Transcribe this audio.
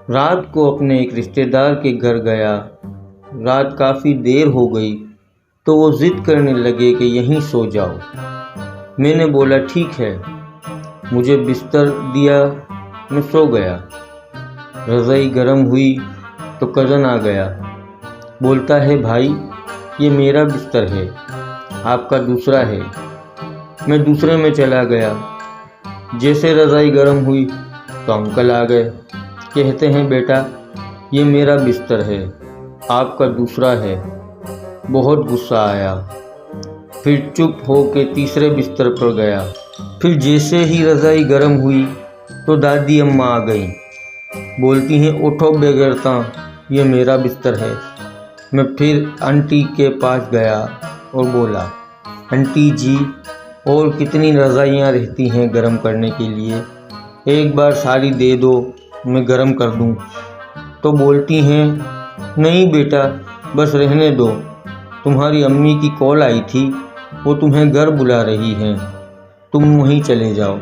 رات کو اپنے ایک رشتہ دار کے گھر گیا۔ رات کافی دیر ہو گئی تو وہ ضد کرنے لگے کہ یہیں سو جاؤ۔ میں نے بولا ٹھیک ہے، مجھے بستر دیا، میں سو گیا۔ رضائی گرم ہوئی تو کزن آ گیا، بولتا ہے بھائی یہ میرا بستر ہے، آپ کا دوسرا ہے۔ میں دوسرے میں چلا گیا۔ جیسے رضائی گرم ہوئی تو انکل آ گئے، کہتے ہیں بیٹا یہ میرا بستر ہے، آپ کا دوسرا ہے۔ بہت غصہ آیا، پھر چپ ہو کے تیسرے بستر پر گیا۔ پھر جیسے ہی رضائی گرم ہوئی تو دادی اماں آ گئیں، بولتی ہیں اٹھو بے غیرتاں، یہ میرا بستر ہے۔ میں پھر آنٹی کے پاس گیا اور بولا آنٹی جی اور کتنی رضائیاں رہتی ہیں گرم کرنے کے لیے، ایک بار ساری دے دو میں گرم کر دوں۔ تو بولتی ہیں نہیں بیٹا بس رہنے دو، تمہاری امی کی کال آئی تھی، وہ تمہیں گھر بلا رہی ہیں، تم وہیں چلے جاؤ۔